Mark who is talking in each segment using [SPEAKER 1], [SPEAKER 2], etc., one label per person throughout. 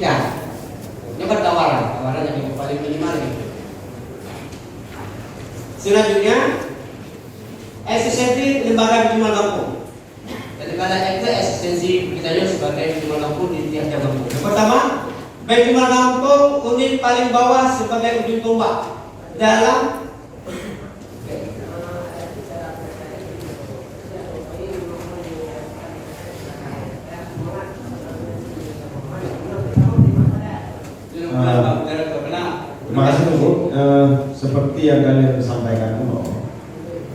[SPEAKER 1] Ya, ini kan tawaran yang paling minimal gitu. Selanjutnya, eksistensi lembaga penjual kampung. Dan karena itu eksistensi kita sebagai penjual kampung di tiap-tiap kampung. Yang pertama, penjual kampung unit paling bawah sebagai ujung tombak dalam
[SPEAKER 2] terima kasih Bu. Seperti yang kalian sampaikan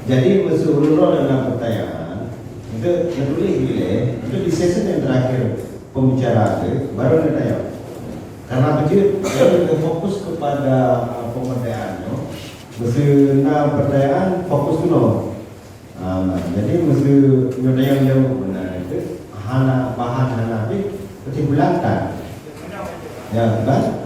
[SPEAKER 2] jadi menurut dengan pertanyaan itu tertulis itu di sesi yang terakhir pembicaraan baru ditanya karena begitu lebih fokus kepada pemberdayaan mesti pertanyaan fokus dulu. Jadi mesti yang jauh benar itu bahan hanafi kesimpulankan ya kan.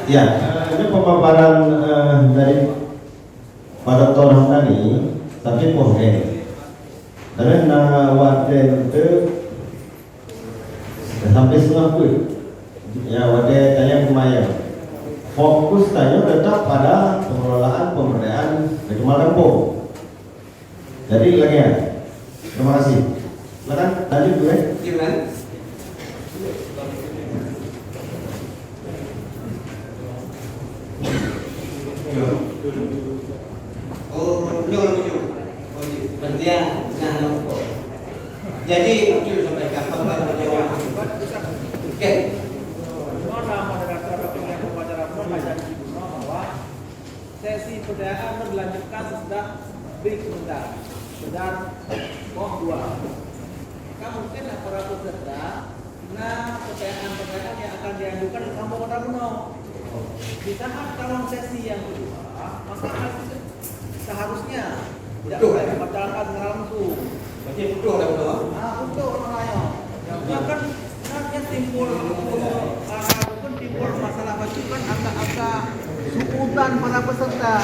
[SPEAKER 2] Ya, ini pemaparan dari Pak Dr. Hamdani, tapi boleh. Karena wadah itu sampai setengah pun. Ya, wadah tanya kemayan. Fokus tanya tetap pada pengelolaan pemberdayaan regional kampung. Jadi lagi ya. Terima kasih. Silakan lanjut Bu.
[SPEAKER 1] Gimana? Jadi mungkin sampaikan pengalaman jawab. Oke.
[SPEAKER 3] Sesi perdayaan berlanjutkan sesudah break sebentar. Sekedar kok 2. Maka mungkin para peserta pertanyaan-pertanyaan yang akan diajukan di kampung Kota Kuno. Di saat dalam sesi yang kedua, maka seharusnya tidak boleh dibatalkan secara langsung.
[SPEAKER 1] Berarti betul dah betul.
[SPEAKER 3] Betul namanya. Bahkan nanti timbul masalah baju kan agak-agak suutan para peserta.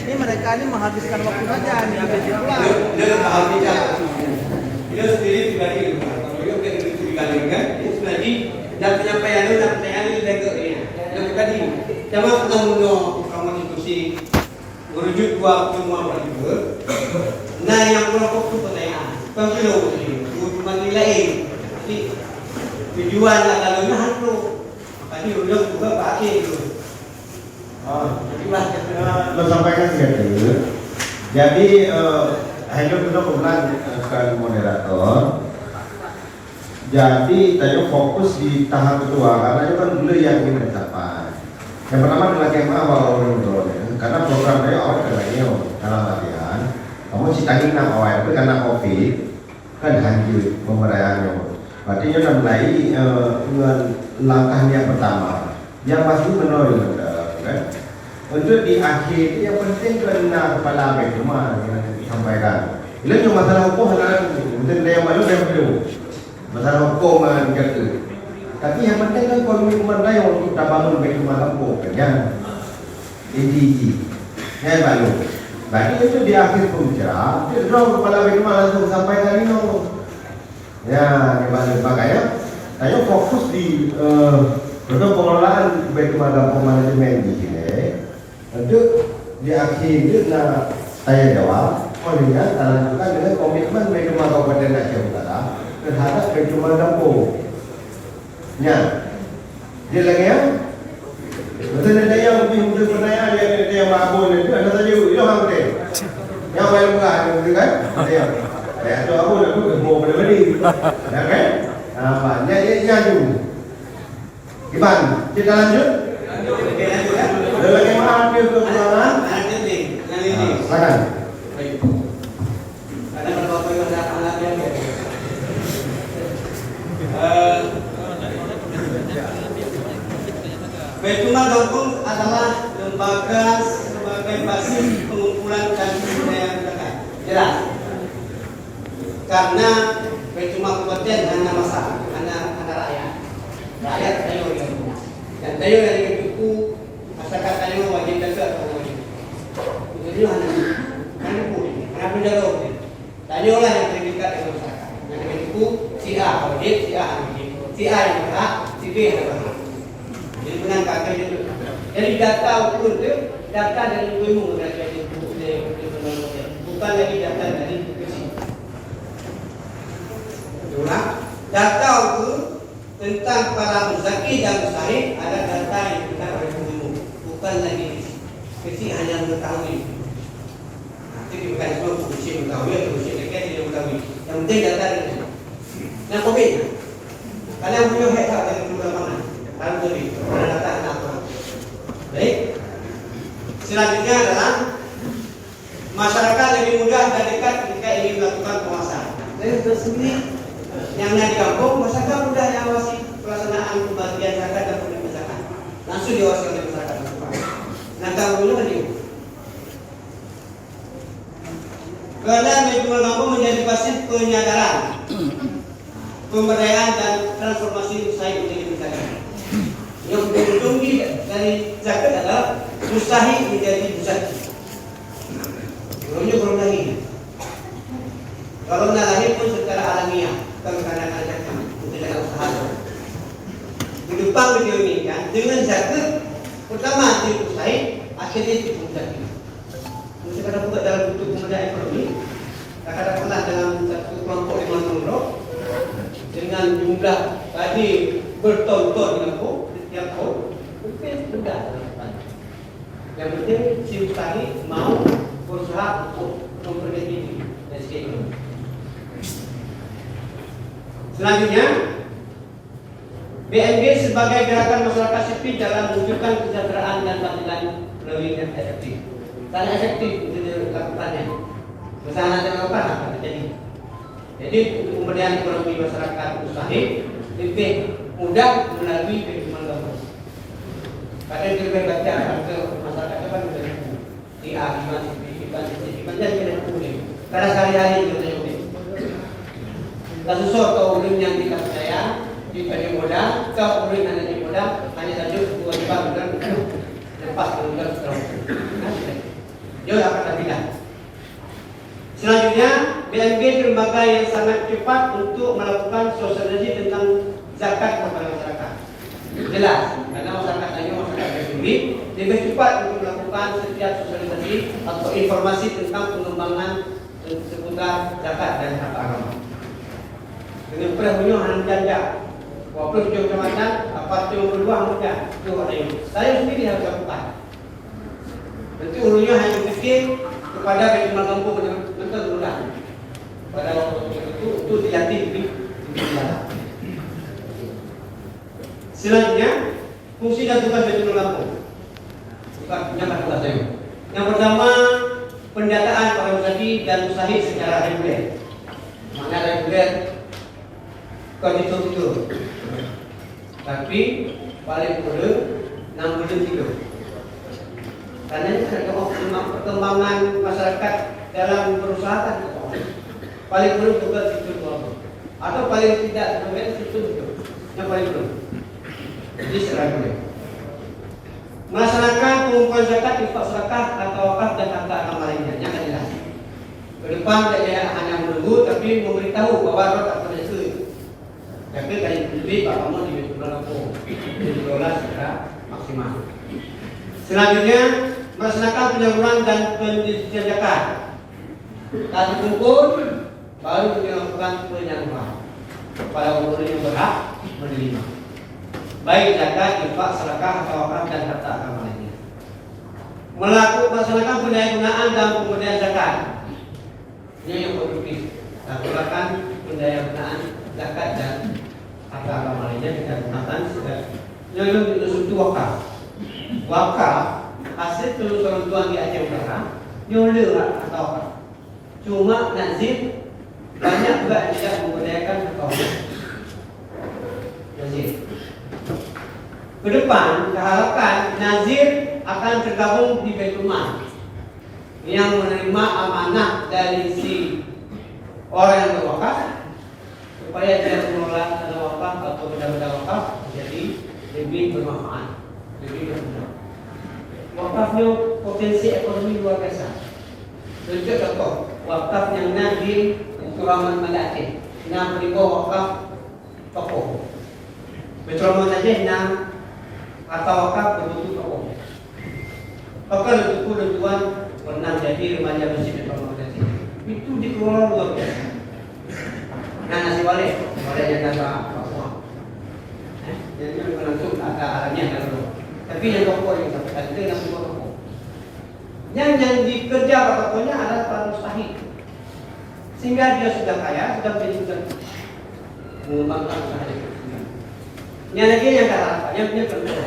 [SPEAKER 3] Ini mereka ini menghabiskan waktu saja nih pulang.
[SPEAKER 1] Dia paham tidak. Dia sendiri pribadi kalau dia kan itu pribadi kan. Dia sebenarnya dan penyampaian ini leganya. Dan tadi sama ketemu kamu diskusi merujuk dua semua juga. Nah yang kelompok itu pertanyaan. Pemilu menilai jadi tujuan dalamnya hantu. Makanya udah juga pakai itu.
[SPEAKER 2] Lo sampaikan gitu. Jadi hanya kita kebetulan sekali moderator. Jadi tanya fokus di tahap kedua karena itu kan dulu yang ingin mencapai. Yang pertama adalah KMA awal karena programnya awal kerjanya dalam latihan. Kamu citangin awal itu karena COVID kan hancur pemberayannya. Berarti sudah mulai langkah yang pertama. Yang pasti menolak kan. Untuk di akhir yang penting kena kepala cuma yang disampaikan. Ini cuma masalah hukum adalah mungkin yang malu yang perlu masalah hukum menjaga. Tapi yang penting kan komitmen saya untuk kita bangun bagaimana kampung kan ya. Ini saya malu. Berarti itu di akhir pembicaraan, dia dorong kepala bagaimana langsung sampaikan ini. Ya, makanya saya fokus di untuk pengelolaan bagaimana kampung manajemen di sini. Untuk di akhir itu saya jawab, melihat lanjutkan dengan komitmen bagaimana Kabupaten Aceh Utara terhadap bagaimana kampung. Ya, dia lagi ya. Betul ada yang lebih mudah pertanyaan yang babon itu ada saja itu orang betul. Yang paling mudah itu kan? Dia. Ya tu aku nak buat mau beli. Ya kan? Apa? Nya tu. Iban, kita lanjut. Ada lagi mana dia ke mana? Silakan.
[SPEAKER 1] Ada beberapa yang ada alatnya. Bagaimana kampung adalah lembaga sebagai basis pengumpulan dan budaya masyarakat. Jelas. Karena cuma kabupaten hanya masyarakat, hanya rakyat. Rakyat tayo yang punya. Dan tayo yang itu Beliaulah yang paling dekat dengan masyarakat. Yang dengan itu si A wajib, si A wajib, si A yang berhak, si B yang berhak. Jadi dengan kata itu. Jadi data ukur itu data dari ilmu dari bukan lagi data dari kesi. Itulah data ukur tentang para muzaki dan mustahik ada data yang kita oleh ilmu, bukan lagi kesi hanya mengetahui. Nanti bukan semua polisi mengetahui atau polisi dekat tidak mengetahui. Yang penting data itu. Nah, COVID. Kalian punya hak dari mana? Harus lebih. Data apa? Baik. Selanjutnya adalah masyarakat lebih mudah dan dekat ketika ingin melakukan pengawasan. Dari tersendiri yang di kampung, masyarakat mudah yang awasi pelaksanaan pembagian zakat dan penerimaan zakat. Langsung diawasi oleh masyarakat. Nah, kalau kan itu. Karena manajemen kampung menjadi basis penyadaran, pemberdayaan dan transformasi usaha menjadi zakat. Yang berujung dari zakat adalah mustahik menjadi muzaki. Belumnya belum lahir. Kalau nak lahir pun secara alamiah, bukan karena zakat, bukan karena usaha. Di depan video ini kan, dengan zakat pertama di mustahik, akhirnya di muzaki. Mesti kada buka dalam bentuk pemberdayaan ekonomi. Kadang pernah dalam satu kelompok 5 nomor dengan jumlah tadi bertonton di kampung setiap tahun, mungkin mudah. Yang penting si mustahik mau berusaha untuk memperbaiki diri dan sebagainya. Selanjutnya, BNG sebagai gerakan masyarakat sipil dalam mewujudkan kesejahteraan dan keadilan lebih efektif. Sangat efektif untuk dilakukannya. Usaha dengan apa akan terjadi. Jadi pemberdayaan ekonomi masyarakat mustahik lebih mudah melalui kehidupan kampung. Kadang kita baca ke masyarakat apa di akibat jadi tidak boleh. Karena sehari-hari kita boleh. Kasus atau ulun yang kita percaya diberi modal, kau ulun hanya di modal hanya saja kewajiban dan lepas kemudian setelah. Dia akan terbilang. Selanjutnya, BNG lembaga yang sangat cepat untuk melakukan sosialisasi tentang zakat kepada masyarakat. Jelas, karena masyarakat hanya masyarakat sendiri lebih cepat untuk melakukan setiap sosialisasi atau informasi tentang pengembangan seputar zakat dan harta agama. Dengan perahnya hanya janda, walaupun tujuh kecamatan, apa yang berdua mudah, itu ada yang saya sendiri harus lakukan. Nanti ulunya hanya fikir kepada bagaimana kampung betul mudah. Pada waktu itu dilatih di dalam. Selanjutnya, fungsi dan tugas bagaimana kampung. Bukan tugas saya. Yang pertama, pendataan para muzaki dan mustahik secara reguler. Mana reguler? Konditor. Tapi paling perlu 6 bulan itu. Karena ini ada perkembangan masyarakat dalam berusaha kan paling perlu juga itu atau paling tidak mungkin itu yang paling perlu. Jadi seragam. Melaksanakan pengumpulan zakat, infak sedekah atau wakaf dan harta agama lainnya yang jelas. Ke depan tidak hanya menunggu tapi memberitahu bahwa roh atau itu. Tapi kali lebih Pak Kamu di bulan aku dikelola secara maksimal. Selanjutnya melaksanakan penyaluran dan pendistribusian zakat. Tadi kumpul baru dilakukan penyaluran kepada orang yang berhak menerima. Baik zakat, infak, sedekah atau wakaf dan harta agama lainnya. Melaksanakan pendaya-gunaan dan pemberdayaan zakat. Ini yang produktif. Lakukan pendaya-gunaan zakat dan harta agama lainnya kita gunakan yang untuk wakaf. Wakaf hasil telusuran Tuhan di Aceh Utara nyoleh atau apa? Cuma nazir banyak juga yang tidak memberdayakan atau nazir. Ke depan diharapkan nazir akan tergabung di Baitul Mal yang menerima amanah dari si orang yang berwakaf supaya dia mengelola dana wakaf atau benda-benda wakaf menjadi lebih bermanfaat, lebih berguna. Wakafnya potensi ekonomi luar biasa. Contoh wakaf yang nazir Rahman Manda Aceh, na beribu wakaf tokoh. Betul Rahman Aceh na atau wakaf berbentuk tokoh. Maka untuk tuan pernah jadi remaja masjid Rahman Aceh. Itu dikelola luar biasa. Nah nasi wale yang kata Papua. Jadi langsung agak arahnya kalau. Tapi yang tokoh yang sampai itu yang semua tokoh. Yang dikerja tokohnya adalah para mustahik. Sehingga dia sudah kaya, sudah menjadi mengembangkan usahanya. Yang lagi yang kata apa? Yang punya contoh.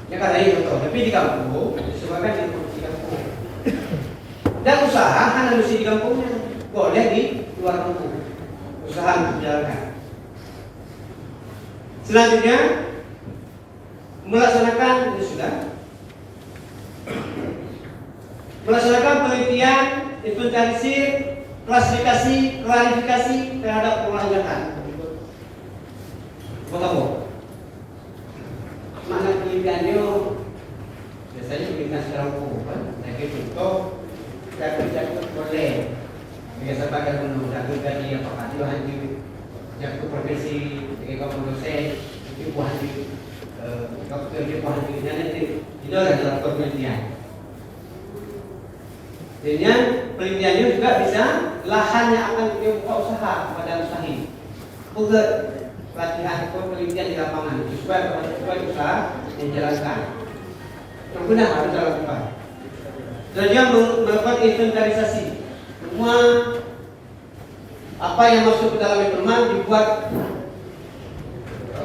[SPEAKER 1] Yang kata ini contoh. Tapi di kampung, disebabkan di kampung. Dan usaha hanya mesti di kampungnya, boleh di luar kampung. Usaha dijalankan. Selanjutnya melaksanakan ini sudah melaksanakan penelitian, inventarisir, klasifikasi, klarifikasi terhadap permasalahan. Betul. Mana penelitiannya biasanya penelitian secara umum, tapi contoh jatuh boleh. Biasa pakai undang-undang gaji apakah itu hanya jatuh profesi ketika dosen itu bukan di dokter di bukan di nanti itu adalah penelitian. Dengan penelitiannya juga bisa lahan yang akan dibuka usaha kepada usahi. Bukan pelatihan atau penelitian di lapangan supaya usaha dijalankan. Yang benar harus dilakukan. Selanjutnya melakukan inventarisasi. Semua apa yang masuk ke dalam informan dibuat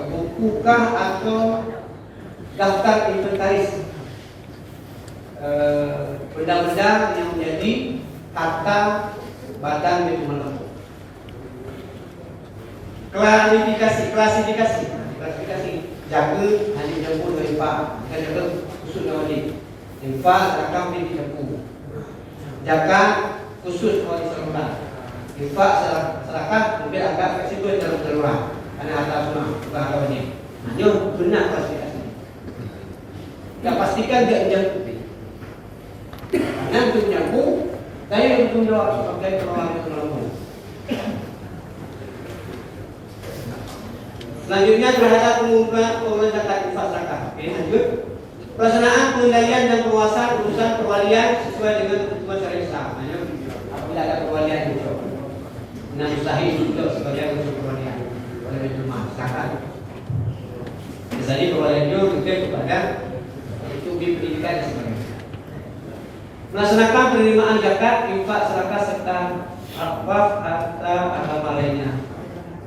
[SPEAKER 1] bukukah atau daftar inventaris benda-benda yang menjadi kata badan manajemen. Klasifikasi jaga hanya jemput dari Pak dan jaga khusus nawali Pak rakam di jemput jaga khusus nawali seluruh Pak serakat mungkin agak fleksibel dalam darurat karena ada semua bukan kawannya. Hanya benar klasifikasi. Kita pastikan dia jemput. Karena untuk nyambung, saya untuk jawab sebagai pengelola pengelola. Selanjutnya terhadap pengumpulan zakat infak zakat. Oke, lanjut. Pelaksanaan pengendalian dan penguasaan urusan perwalian sesuai dengan ketentuan syariat Islam. Apabila ada perwalian itu, nah mustahil itu sebagai unsur perwalian oleh jemaah zakat. Misalnya perwalian itu kepada itu pendidikan dan sebagainya. Melaksanakan penerimaan zakat, infak, sedekah serta wakaf harta agama lainnya.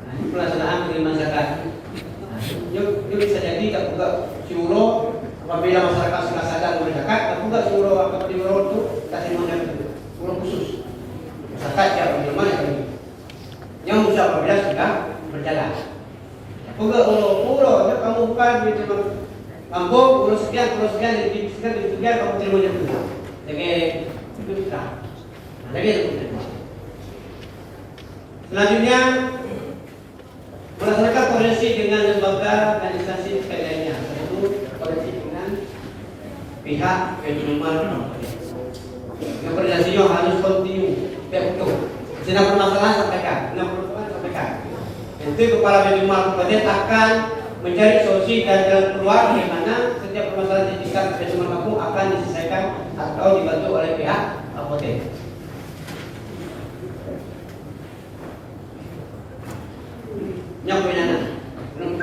[SPEAKER 1] Nah, ini pelaksanaan penerimaan zakat. Nah, yuk bisa jadi tak buka syuro apabila masyarakat sudah sadar boleh zakat, tak buka syuro atau syuro itu kasih mana syuro khusus. Zakat ya bagaimana ini? Yang bisa apabila sudah berjalan. Buka pulau, ya kamu buka di tempat kampung, pulau sekian, di sekian kamu terima jatuh. Jadi itu bisa. Jadi itu. Selanjutnya melaksanakan koordinasi dengan lembaga dan instansi terkait lainnya. Satu koordinasi dengan pihak manajemen. Yang koordinasinya harus kontinu, betul. Jika permasalahan sampaikan, Nanti kepala manajemen kabupaten akan mencari solusi dan jalan keluar di mana setiap permasalahan di tingkat manajemen kampung akan diselesaikan atau dibantu oleh pihak kabupaten. Yang penana, nomor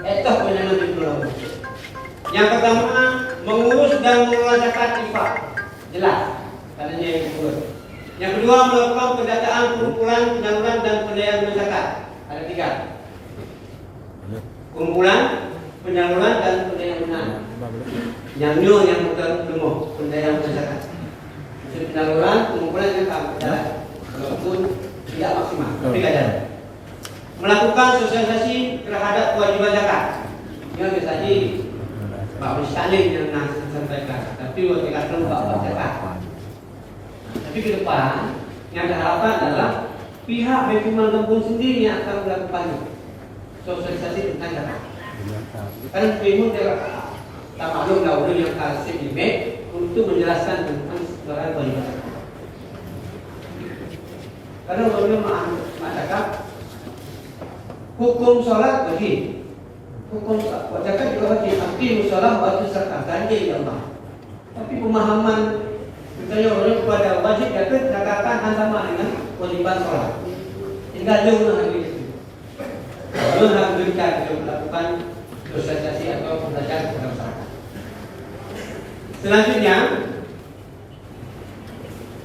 [SPEAKER 1] 2. Itu penana di pulau. Yang pertama, mengurus dan mengelola zakat infak. Jelas, katanya yang kedua. Yang kedua, melakukan pendataan, pengumpulan, penyaluran dan pembayaran zakat. Ada 3. Kumpulan, penyaluran dan pendayagunan. Yang pertama pendayagunan zakat. Penyaluran, pengumpulan yang berjalan, walaupun tidak maksimal, tapi jalan. Melakukan sosialisasi terhadap kewajiban zakat. Yang biasanya Pak Ustadz yang sampaikan, tapi waktu kata Pak zakat. Tapi ke depan yang diharapkan adalah pihak manajemen kampung sendiri yang akan melakukan sosialisasi tentang zakat. Karena bingung dia tak maklum dahulu yang kasih email untuk menjelaskan tentang kewajiban zakat. Karena ulama mengatakan hukum sholat wajib, hukum zakat juga wajib. Aqimus sholat wajib zakat ganti Allah. Tapi pemahaman misalnya orang kepada wajib zakat katakan sama dengan kewajiban sholat. Tinggal jauh lagi itu. Belum harus berikan untuk melakukan sosialisasi atau pembelajaran kepada masyarakat. Selanjutnya,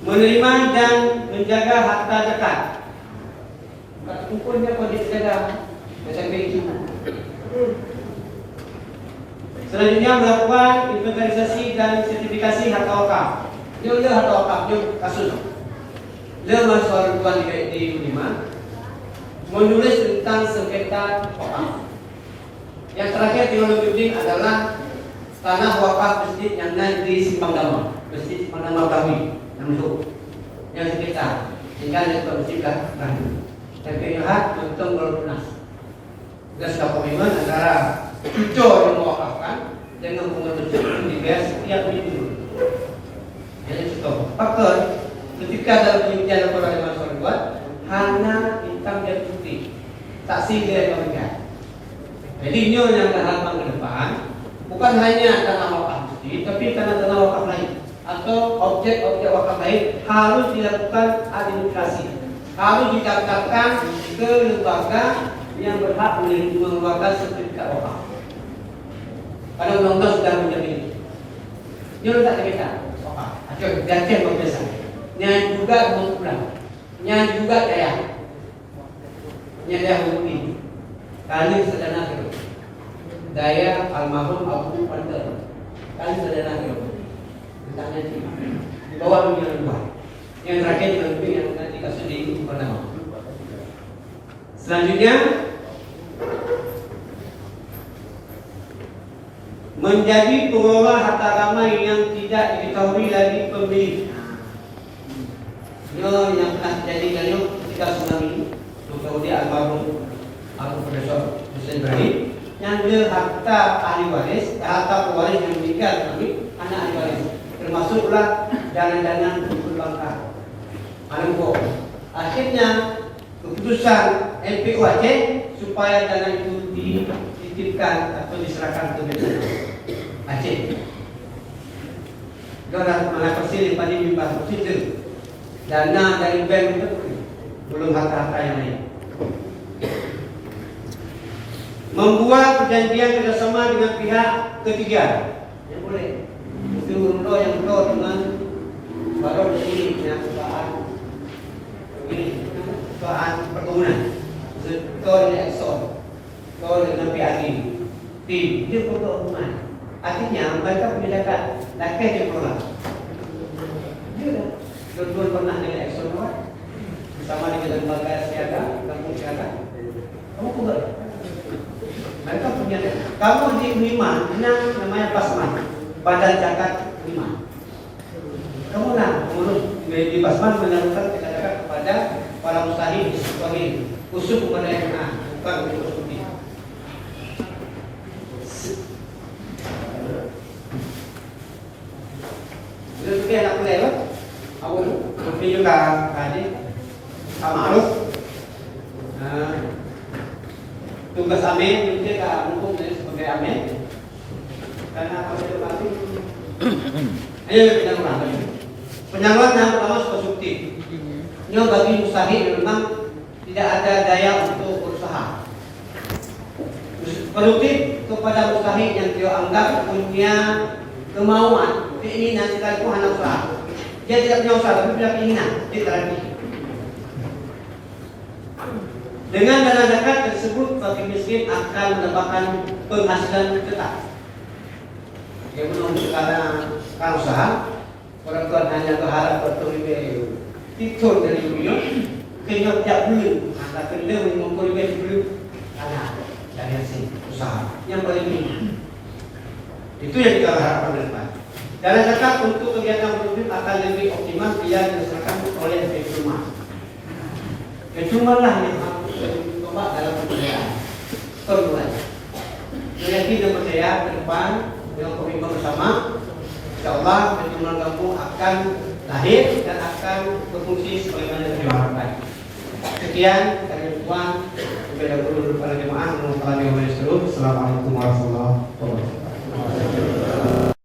[SPEAKER 1] menerima dan menjaga harta zakat. Kata kumpulnya kalau dijaga macam itu. Selanjutnya melakukan inventarisasi dan sertifikasi harta wakaf. Dia harta wakaf, dia kasus. Dia masuk tuan di Lima menulis tentang sengketa wakaf. Yang terakhir Tirologudin adalah tanah wakaf masjid yang naik di Simpang Damai, masjid Simpang Damai Kawi. Yang sekitar tinggal di masjid lah. Dan keinginan untung baru lunas. Kita sudah komitmen antara cucur yang mewakafkan dengan pengetujuan di bias setiap minggu. Jadi contoh, faktor ketika dalam penelitian laporan yang masuk buat hanya hitam dan putih, saksi dia yang. Jadi ini yang harapan ke depan bukan hanya tanah wakaf masjid, tapi tanah-tanah wakaf lain atau objek-objek wakaf lain harus dilakukan administrasi, harus didaftarkan ke lembaga yang berhak mengeluarkan sertifikat wakaf. Karena undang-undang sudah menjamin itu. Dia tak kita wakaf. Acok gantian berbiasa. Nya juga mengulang. Nya juga daya. Nya daya hukum. Kali sedana itu. Daya almarhum Abu Panter. Kali sedana itu. Ditanya di bawah dunia luar. Yang terakhir lebih yang nanti kasus di pertama. Selanjutnya menjadi pengelola harta ramai yang tidak diketahui lagi pemilik. Ini yang pernah terjadi dari ketika tsunami Saudi almarhum Profesor Hussein Ibrahim yang dia harta ahli waris, harta pewaris yang meninggal kami anak ahli waris, termasuklah dana-dana untuk bangka. Alangkah akhirnya keputusan LPU Aceh supaya dana itu dititipkan atau diserahkan ke BPN Aceh. Orang mana persil yang pada mimbar persil dana dari bank itu belum harta-harta yang lain. Membuat perjanjian kerjasama dengan pihak ketiga yang boleh. Mesti urut yang berdoa dengan baru ini yang bahan perkebunan, kau dengan Exxon, kau dengan PRD, tim dia perkebunan. Artinya mereka punya data, laki yang keluar. Dia dah, dua pernah dengan Exxon kan, bersama dengan lembaga siaga, kampung siaga. Kamu kuat. Mereka punya data. Kamu di Lima, namanya Basman, Badan Zakat Lima. Kamu lah mengurus di Basman menyalurkan zakat kepada para mustahil sebagai khusus kepada yang bukan untuk seperti itu. Jadi anak lewat, awal tapi juga tadi Amaruf tugas amin itu kita mendukung dari sebagai amin karena apa itu pasti. Ayo kita mulai. Penyaluran yang pertama konstruktif. Ini bagi mustahil memang tidak ada daya untuk berusaha. Produktif kepada mustahil yang dia anggap punya kemauan, keinginan sekalipun hanya usaha. Dia tidak punya usaha, tapi punya keinginan, dia terapi. Dengan dana zakat tersebut, fakir miskin akan mendapatkan penghasilan tetap. Dia belum sekarang usaha. Orang tua hanya berharap bertolak tidur dari dunia, kena tiap bulan, maka kena mengumpul duit anak dari hasil usaha yang paling tinggi. Itu yang kita harapkan ke depan. Dana zakat untuk kegiatan produktif akan lebih optimal bila dilaksanakan oleh rumah. Kecumalah yang harus dicoba dalam pemberdayaan. Kedua, yakin dan percaya ke depan dengan komitmen bersama. InsyaAllah pertemuan kampung akan lahir dan akan berfungsi sebagaimana yang diharapkan. sekian dari Tuan kepada guru para jemaah, Assalamualaikum warahmatullahi wabarakatuh.